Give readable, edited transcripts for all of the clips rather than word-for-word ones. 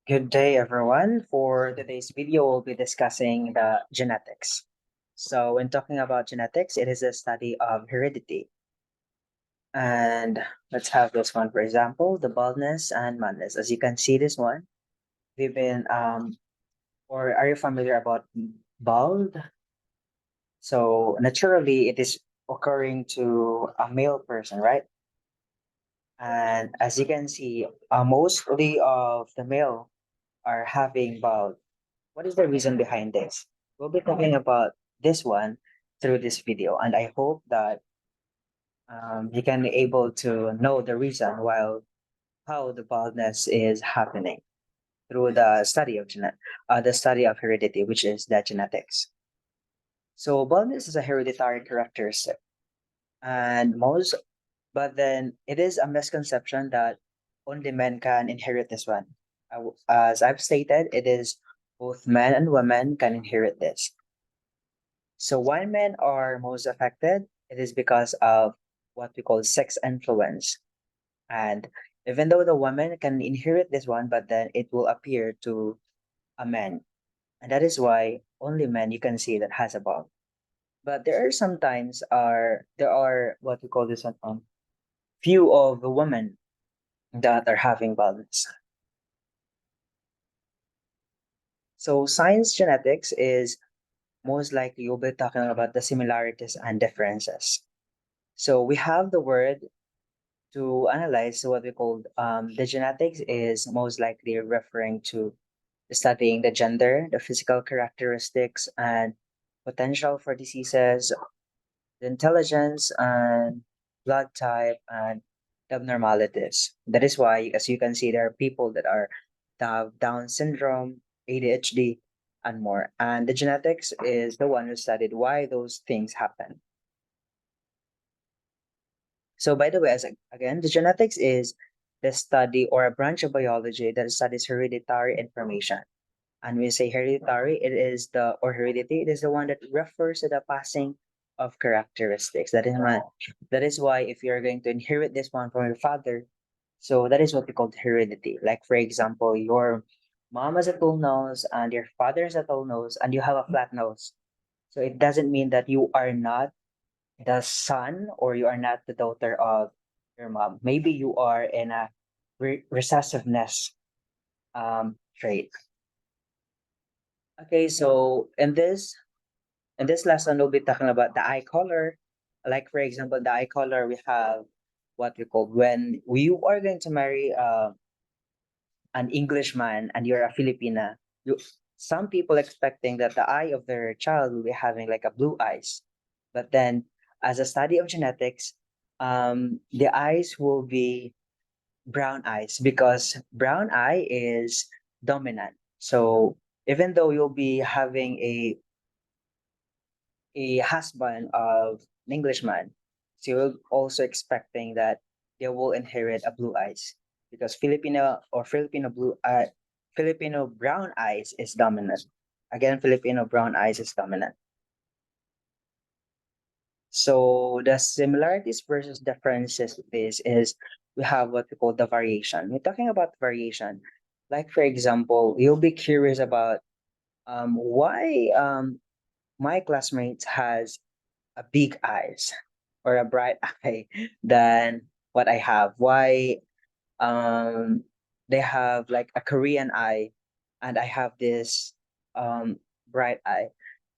Good day, everyone. For today's video, we'll be discussing the genetics. So, when talking about genetics, it is a study of heredity. And let's have this one, for example, the baldness and madness. As you can see, this one, we've been, or are you familiar about bald? So, naturally, it is occurring to a male person, right? And as you can see, mostly of the male are having bald. What is the reason behind this? We'll be talking about this one through this video, and I hope that you can be able to know the reason while how the baldness is happening through the study of heredity, which is the genetics. So baldness is a hereditary characteristic, and but then it is a misconception that only men can inherit this one. As I've stated, it is both men and women can inherit this. So why men are most affected? It is because of what we call sex influence. And even though the woman can inherit this one, but then it will appear to a man. And that is why only men you can see that has a bulb. But there are what we call this one few of the women that are having baldness. So science genetics is most likely you'll be talking about the similarities and differences. So we have the word to analyze what we call the genetics is most likely referring to studying the gender, the physical characteristics, and potential for diseases, the intelligence, and blood type, and the abnormalities. That is why, as you can see, there are people that have Down syndrome, ADHD, and more. And the genetics is the one who studied why those things happen. So, by the way, again, the genetics is the study or a branch of biology that studies hereditary information. And when we say hereditary, it is heredity, it is the one that refers to the passing of characteristics. That is why if you're going to inherit this one from your father, so that is what we call heredity. Like, for example, your mom has a tall nose and your father has a tall nose and you have a flat nose. So it doesn't mean that you are not the son or you are not the daughter of your mom. Maybe you are in a recessiveness trait. Okay, so in this lesson we'll be talking about the eye color. Like for example, the eye color we have what we call when you are going to marry an Englishman and you're a Filipina. You Some people expecting that the eye of their child will be having like a blue eyes, but then as a study of genetics, the eyes will be brown eyes because brown eye is dominant. So even though you'll be having a husband of an Englishman, so you're also expecting that they will inherit a blue eyes because Filipino brown eyes is dominant. Again, Filipino brown eyes is dominant. So the similarities versus differences with this is we have what we call the variation. We're talking about variation. Like for example, you'll be curious about why my classmates has a big eyes or a bright eye than what I have. Why they have like a Korean eye and I have this bright eye.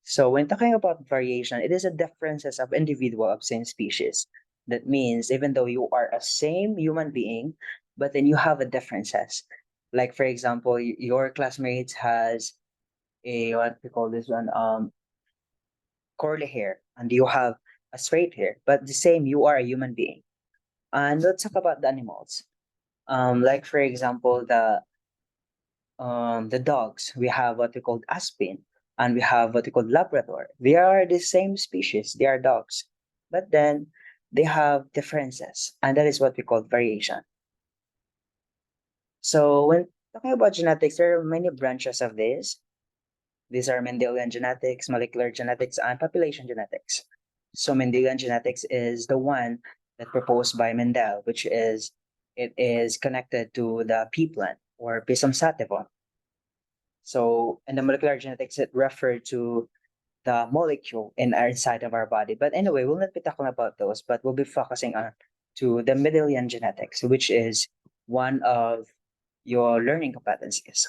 So when talking about variation, it is a differences of individual of same species. That means even though you are a same human being, but then you have a differences. Like for example, your classmates has a what we call this one curly hair and you have a straight hair, but the same you are a human being. And let's talk about the animals. Like for example, the dogs we have what we call Aspin and we have what we call Labrador. They are the same species. They are dogs, but then they have differences, and that is what we call variation. So when talking about genetics, there are many branches of this. These are Mendelian genetics, molecular genetics, and population genetics. So Mendelian genetics is the one that proposed by Mendel, which is it is connected to the pea plant or Pisum sativum. So in the molecular genetics, it referred to the molecule in our inside of our body. But anyway, we'll not be talking about those, but we'll be focusing on to the Mendelian genetics, which is one of your learning competencies.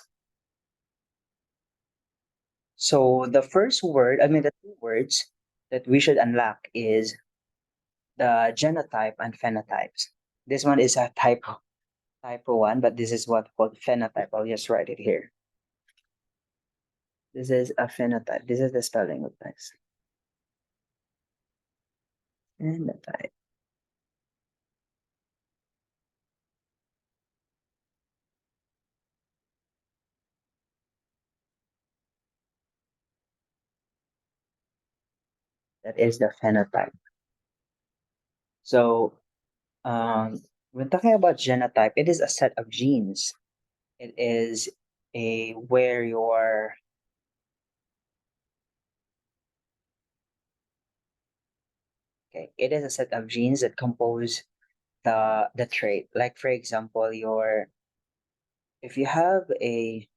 So the first word, I mean the two words that we should unlock is the genotype and phenotypes. This one is a typo one, but this is what called phenotype. I'll just write it here. This is a phenotype. This is the spelling of this. Phenotype. That is the phenotype. So when talking about genotype, it is a set of genes. It is a where your okay, it is a set of genes that compose the trait. Like for example, your if you have a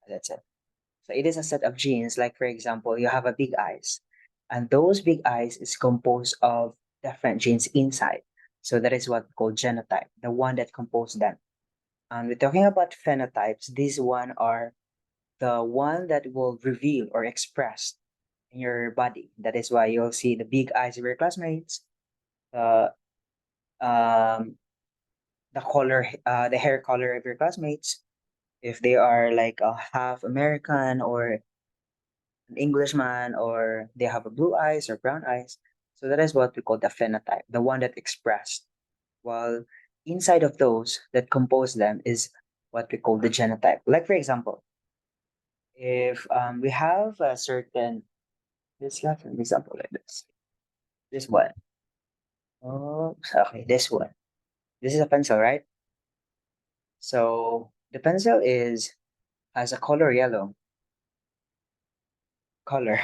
that's it. So it is a set of genes. Like for example, you have a big eyes, and those big eyes is composed of different genes inside. So that is what we call genotype, the one that compose them. And we're talking about phenotypes. These one are the one that will reveal or express in your body. That is why you'll see the big eyes of your classmates, the um, the hair color of your classmates, if they are like a half American or an Englishman, or they have a blue eyes or brown eyes. So that is what we call the phenotype, the one that expressed. While inside of those that compose them is what we call the genotype. Like for example, if we have a certain, let's have an example like this. This one. Oh, okay, this one. This is a pencil, right? So the pencil is has a color yellow color,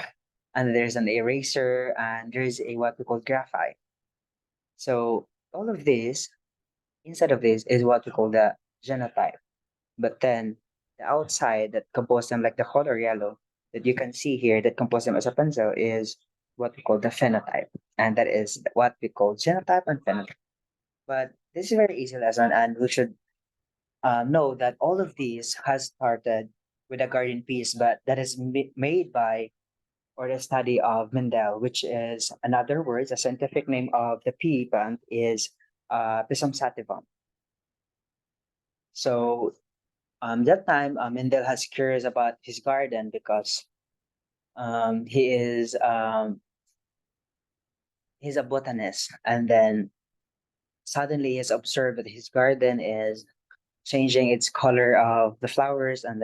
and there's an eraser, and there's a what we call graphite. So all of this inside of this is what we call the genotype. But then the outside that compose them like the color yellow that you can see here that compose them as a pencil is what we call the phenotype. And that is what we call genotype and phenotype. But this is a very easy lesson, and we should know that all of these has started with a garden piece, but that is made by or the study of Mendel, which is another word, a scientific name of the pea plant is Pisum sativum. So that time, Mendel has curious about his garden because he is he's a botanist, and then suddenly he's observed that his garden is changing its color of the flowers, and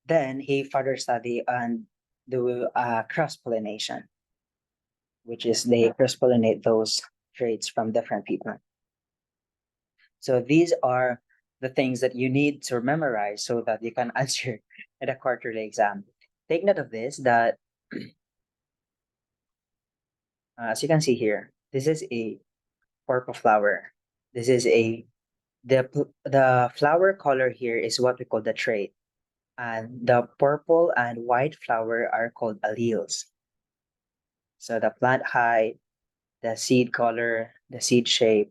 then he further study and do cross pollination, which is they cross pollinate those traits from different people. So these are the things that you need to memorize so that you can answer at a quarterly exam. Take note of this that as you can see here, this is a purple flower. This is a the flower color here is what we call the trait, and the purple and white flower are called alleles. So the plant height, the seed color, the seed shape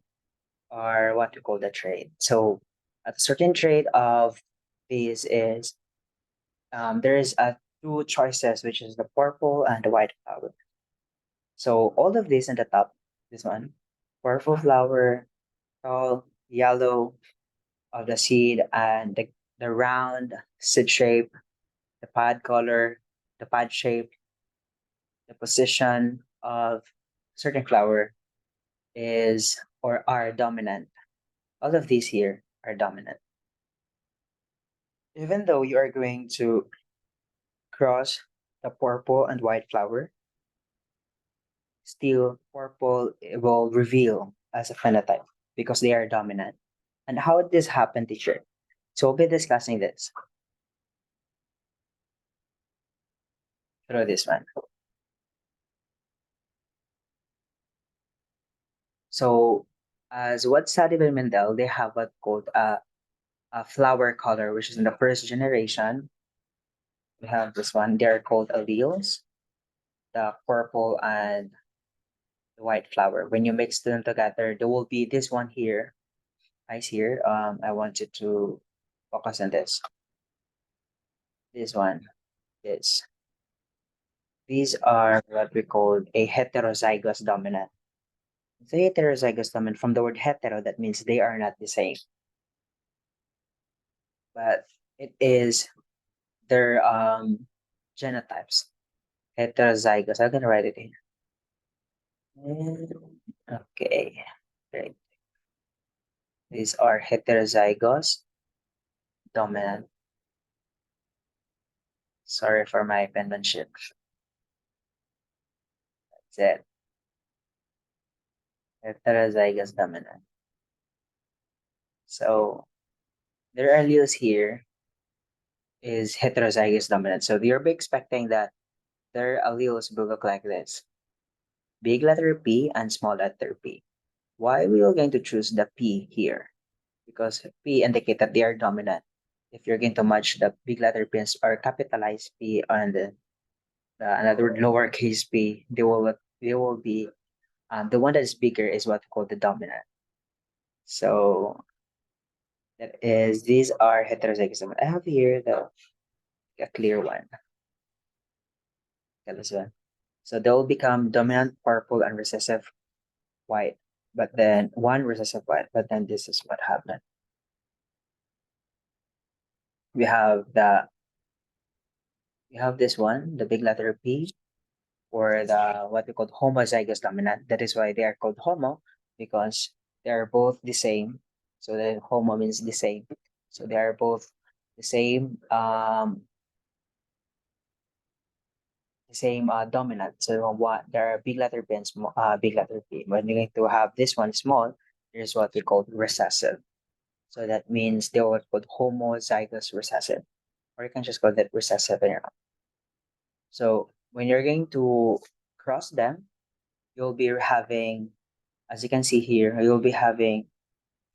are what we call the trait. So a certain trait of these is there is a two choices, which is the purple and the white flower. So all of these in the top, this one, purple flower, tall, yellow of the seed, and the round seed shape, the pod color, the pod shape, the position of certain flower is or are dominant. All of these here are dominant. Even though you are going to cross the purple and white flower, still purple will reveal as a phenotype because they are dominant. And how did this happen, teacher? So we'll be discussing this through this one. So, as what studied by Mendel, they have what called a flower color, which is in the first generation. We have this one. They're called alleles, the purple and the white flower. When you mix them together, there will be this one here. Eyes here. I want you to focus on this. This one. This. These are what we call a heterozygous dominant. The heterozygous dominant from the word hetero, that means they are not the same, but it is their genotypes. Heterozygous. I'm gonna write it here. Okay, great. These are heterozygous dominant. Sorry for my penmanship. That's it. Heterozygous dominant. So their alleles here is heterozygous dominant. So you'll be expecting that their alleles will look like this. Big letter P and small letter P. Why we are going to choose the P here? Because P indicate that they are dominant. If you're going to match the big letter P or capitalized P and another lowercase p, they will be the one that is bigger is what we call the dominant. So that is these are heterozygous dominant. I have here the a clear one. Okay, this one. So they will become dominant purple and recessive white, but then one recessive white. But then this is what happened. We have the we have this one, the big letter P, or the what we call homozygous dominant. That is why they are called homo, because they are both the same. So then homo means the same. So they are both the same dominant. So what there are big letter P and big letter P. When you're going to have this one small, here's what we call recessive. So that means they are called homozygous recessive. Or you can just call that recessive in your own. So when you're going to cross them, you'll be having, as you can see here, you'll be having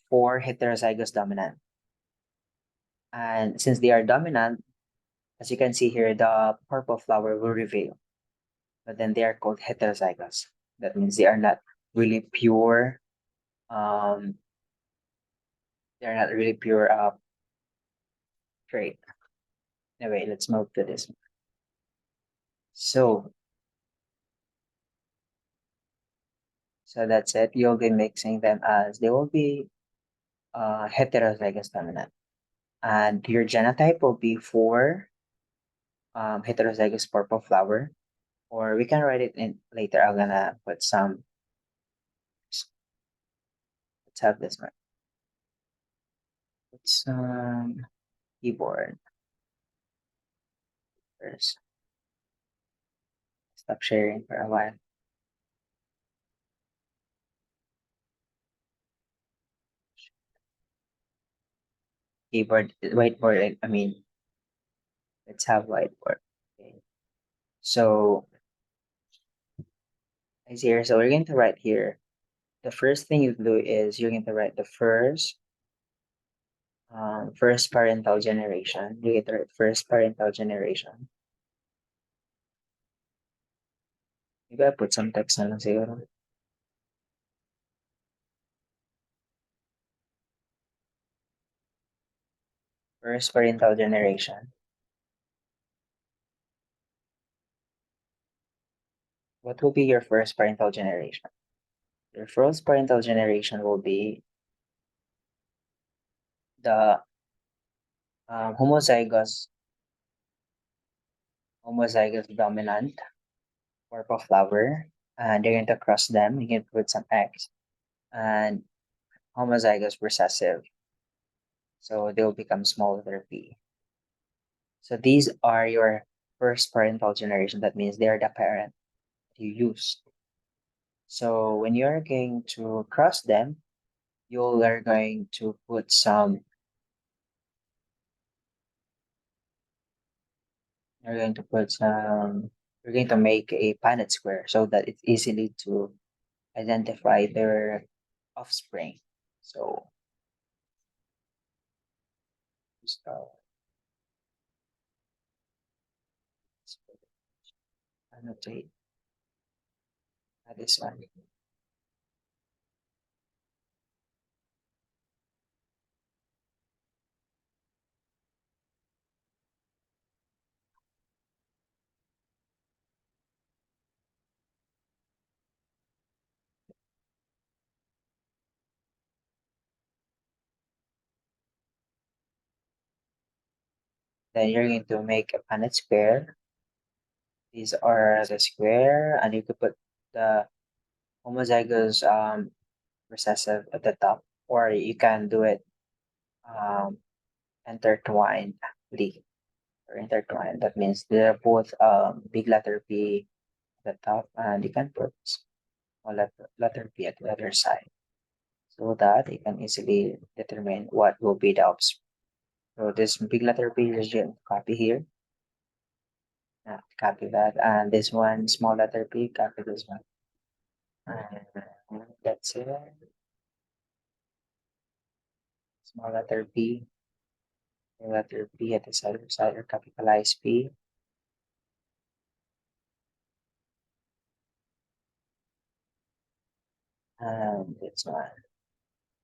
four heterozygous dominant. And since they are dominant, as you can see here, the purple flower will reveal. But then they are called heterozygous. That means they are not really pure. They are not really pure trait. Anyway, let's move to this. So, so that's it. You'll be mixing them as they will be heterozygous dominant. And your genotype will be for heterozygous purple flower, or we can write it in later. I'm gonna put some. Let's have this one. Put some keyboard first. Stop sharing for a while. Keyboard, whiteboard. I mean, let's have whiteboard. Okay. So I see here. So we're going to write here. The first thing you do is you're going to write the first parental generation. You get the first parental generation. Maybe I put some text na lang siguro. First parental generation. What will be your first parental generation? Your first parental generation will be the homozygous dominant purple flower, and you're going to cross them. You can put some X, and homozygous recessive. So they'll become small letter P. So these are your first parental generation. That means they're the parent you use. So when you're going to cross them, you are going to put some. You're going to put some. You're going to make a Punnett square so that it's easily to identify their offspring. So, just annotate this one. Then you're going to make a Punnett square. These are the square, and you could put the homozygous recessive at the top, or you can do it um intertwinedly or intertwined. That means they're both big letter P at the top, and you can put small letter P at the other side, so that you can easily determine what will be the offspring. So this big letter P is just copy here. Copy that, and this one small letter P, copy this one. And that's it. Small letter P, letter P at the side or capitalize P. And this one.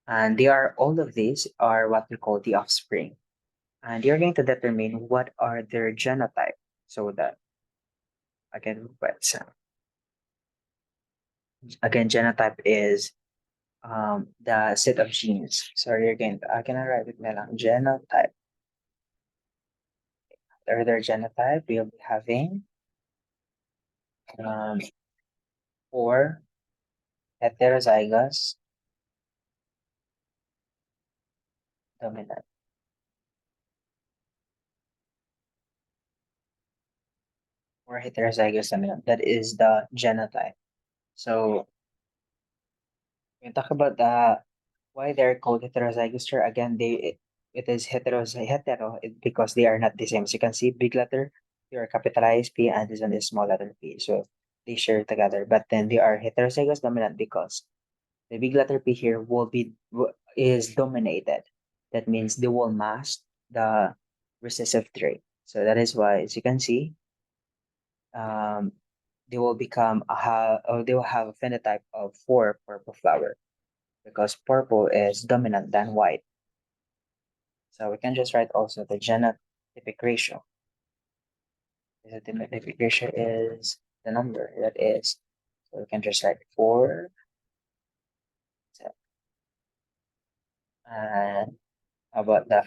And they are all of these are what we call the offspring. And you're going to determine what are their genotype. So that again, again, genotype is the set of genes. So you're going to, I can write it now. Genotype. Or their genotype, we'll be having um, four heterozygous dominant. Or heterozygous dominant. That is the genotype. So we talk about why they're called heterozygous. Sure, again, it is because they are not the same. As you can see, big letter, they are capitalized P, and this one is small letter P. So they share together, but then they are heterozygous dominant because the big letter P here is dominated. That means they will mask the recessive trait. So that is why, as you can see, um, they will become or they will have a phenotype of 4 purple flower because purple is dominant than white. So we can just write also the genotypic ratio. The genotypic ratio is the number that is. So we can just write 4. And about the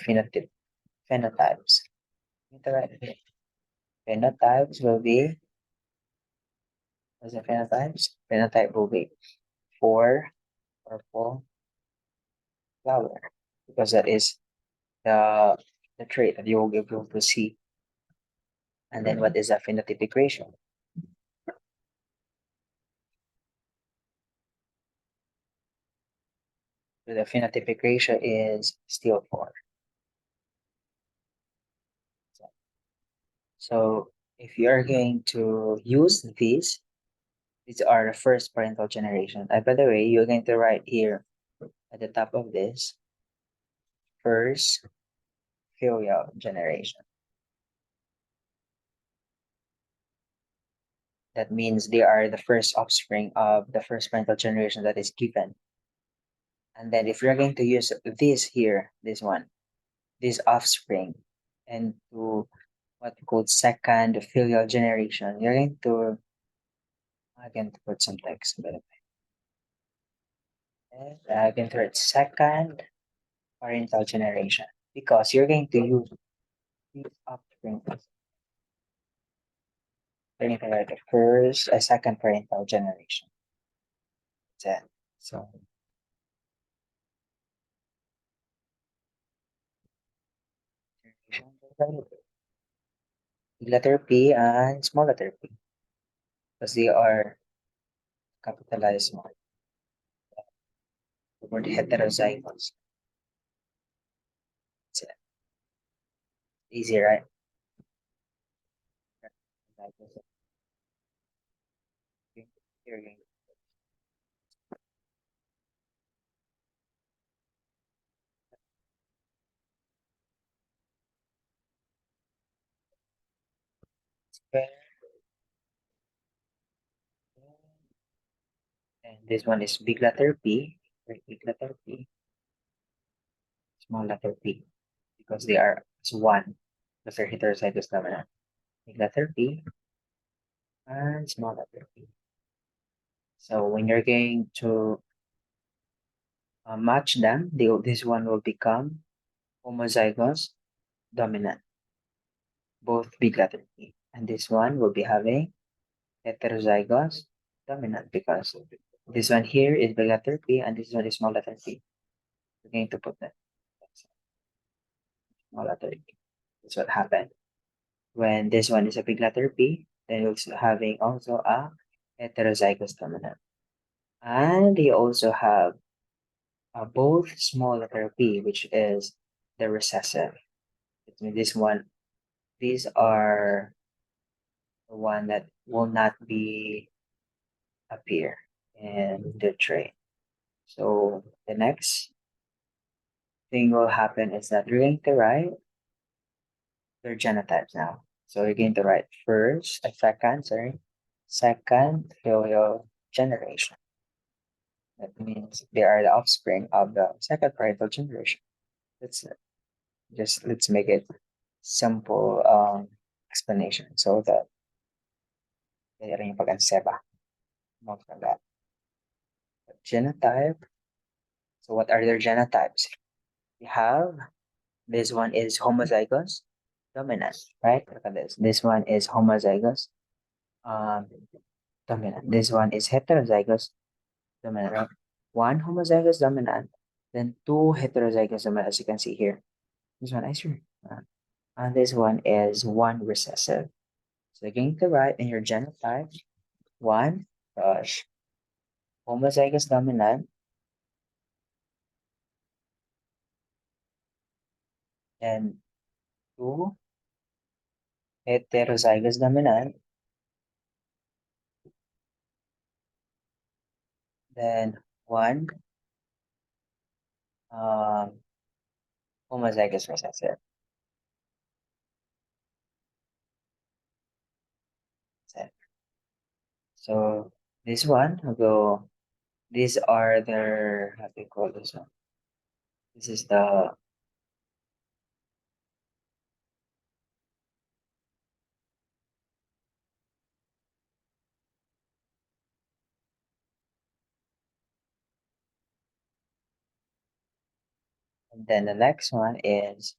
phenotypes. Phenotypes will be, what's the phenotypes? Phenotype will be 4 purple flower because that is the the trait that you will be able to see. And then what is the phenotypic ratio? So the phenotypic ratio is still 4. So if you are going to use these are the first parental generation. By the way, you're going to write here at the top of this, first filial generation. That means they are the first offspring of the first parental generation that is given. And then if you're going to use this here, this one, this offspring, and to what we call second filial generation, you're going to, again, to put some text, by the way. I'm going to write second parental generation because you're going to use these offspring. You're going to write the first, a second parental generation. That's it. So letter P and small letter P because they are capitalized small. The word heterozygous. It's easy, right? Here again. Okay. And this one is big letter P, right? Big letter P, small letter P, because they are as one, because they're heterozygous dominant. Big letter P and small letter P. So when you're going to match them, this one will become homozygous dominant, both big letter P. And this one will be having heterozygous dominant because this one here is big letter P and this one is small letter P. We're going to put that small letter P. That's what happened. When this one is a big letter P, then you're having also a heterozygous dominant. And you also have both small letter P, which is the recessive. It means this one, these are the one that will not be appear in the trait. So the next thing will happen is that you're going to write their genotypes now. So you're going to write second filial generation. That means they are the offspring of the second parental generation. Let's let's make it simple explanation so that kaya rin yung pag-anseba. Not from that. Genotype. So what are their genotypes? We have this one is homozygous dominant, right? Look at this. This one is homozygous um, dominant. This one is heterozygous dominant, right? One homozygous dominant, then two heterozygous dominant, as you can see here. This one, I sure. And this one is one recessive. So you're going to write in your genotype one dash homozygous dominant and two heterozygous dominant, then one um, homozygous recessive. That's it. So this one will go. These are their how do you call this one? This is the and then the next one is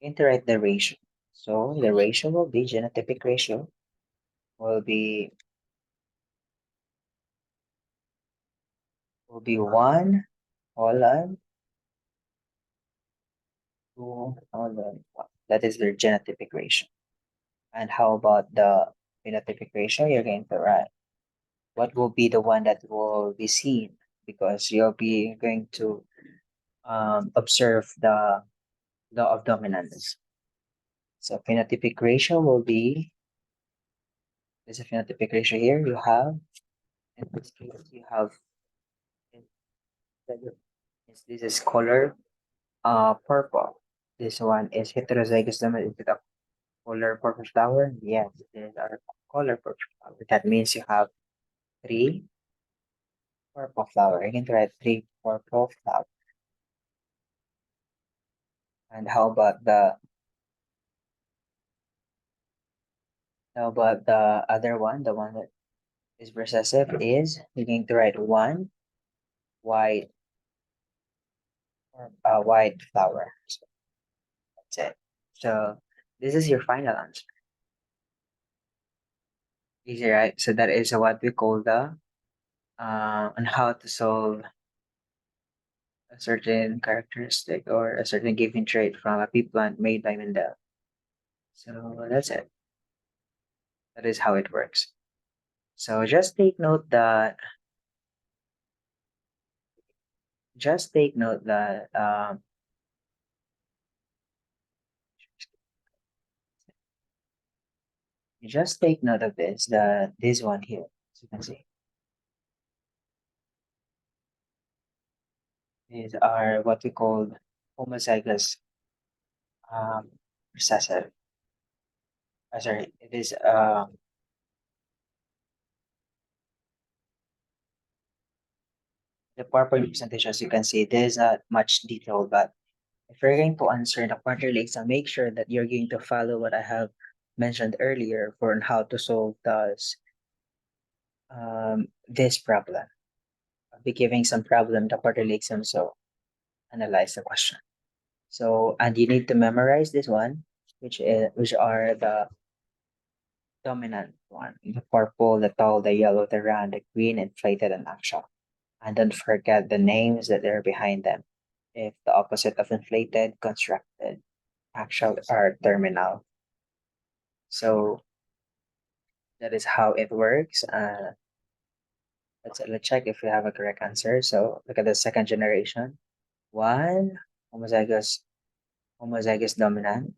iterate the ratio. So the ratio will be genotypic ratio will be 1 colon 2 colon 1. That is their genotypic ratio. And how about the phenotypic ratio? You're going to write what will be the one that will be seen because you'll be going to observe the law of dominance. So phenotypic ratio will be, there's a phenotypic ratio here. You have, in this case, you have, this is color purple. This one is heterozygous dominant. Is it a color purple flower? Yes, it is our color purple flower. That means you have three purple flower. You can write three purple flower. And how about the other one, the one that is recessive is you're going to write one white white flower. So that's it. So this is your final answer. Easy, right? So that is what we call the on how to solve a certain characteristic or a certain given trait from a pea plant made by Mendel. So that's it. That is how it works. So just take note that you just take note of this, this one here, as you can see. These are what we call homozygous recessive. Sorry, it is the PowerPoint presentation, as you can see, there is not much detail, but if you're going to answer the quarterly exam, make sure that you're going to follow what I have mentioned earlier for how to solve this problem. I'll be giving some problem the quarterly exam, so analyze the question. So, and you need to memorize this one, which are the dominant one: the purple, the tall, the yellow, the round, the green, inflated, and actual. And don't forget the names that are behind them. If the opposite of inflated, constructed, actual, or terminal. So that is how it works. Let's check if we have a correct answer. So look at the second generation. One, homozygous dominant.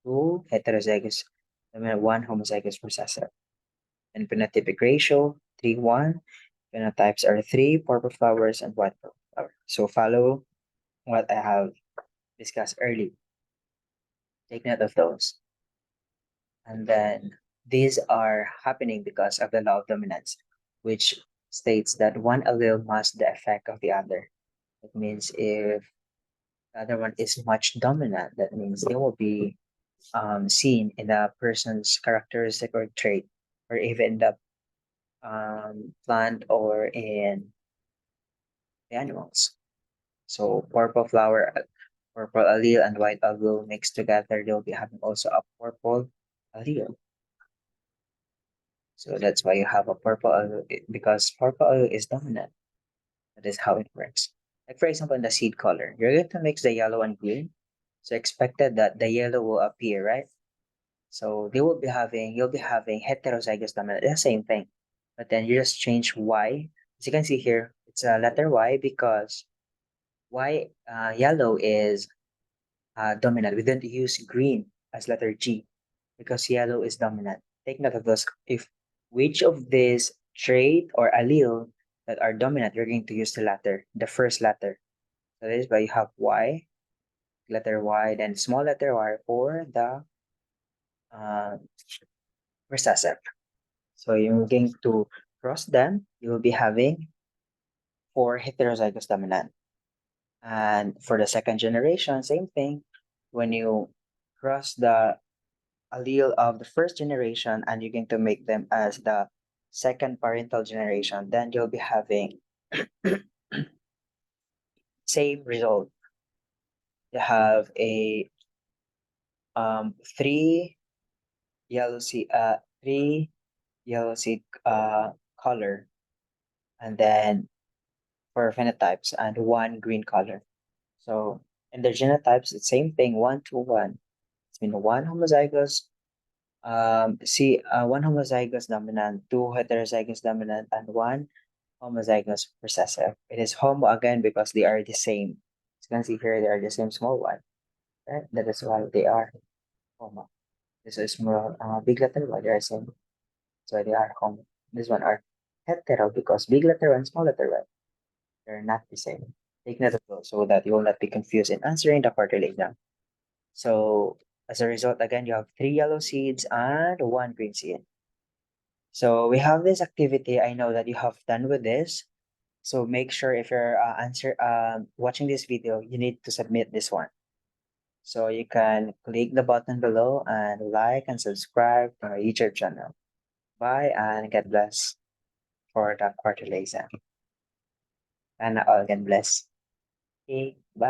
Two, heterozygous dominant. One, homozygous recessive. And phenotypic ratio, 3:1. Phenotypes are 3, purple flowers and white purple flowers. So follow what I have discussed earlier. Take note of those. And then these are happening because of the law of dominance, which states that one allele must the effect of the other. It means if the other one is much dominant, that means they will be seen in a person's characteristic or trait, or even the plant or in the animals. So purple allele and white allele mixed together, they'll be having also a purple allele. So that's why you have a purple allele, because purple allele is dominant. That is how it works. Like for example, in the seed color, you're going to mix the yellow and green. So expected that the yellow will appear, right? So you'll be having heterozygous dominant, the same thing. But then you just change Y. As you can see here, it's a letter Y because yellow is dominant. We don't use green as letter G because yellow is dominant. Take note of those. If which of these trait or allele that are dominant, you're going to use the first letter. So that is why you have Y, letter Y, then small letter Y for the uh, recessive. So you're going to cross them. You will be having 4 heterozygous dominant. And for the second generation, same thing. When you cross the allele of the first generation and you're going to make them as the second parental generation, then you'll be having same result. You have a three three yellow seed color, and then for phenotypes and one green color. So in the genotypes, it's same thing, 1 to 1. It's been one homozygous, one homozygous dominant, two heterozygous dominant, and one homozygous recessive. It is homo again because they are the same. As you can see here, they are the same small one. Right? That is why they are homo. This is more big letter Y, they are same. So they are homo. This one are hetero because big letter Y and small letter Y, they're not the same. Take note of those so that you will not be confused in answering the quarterly exam. So as a result, again, you have 3 yellow seeds and 1 green seed. So we have this activity. I know that you have done with this. So make sure if you're watching this video, you need to submit this one. So you can click the button below and like and subscribe to our YouTube channel. Bye and God bless for the quarterly exam. And all God bless. Okay, bye.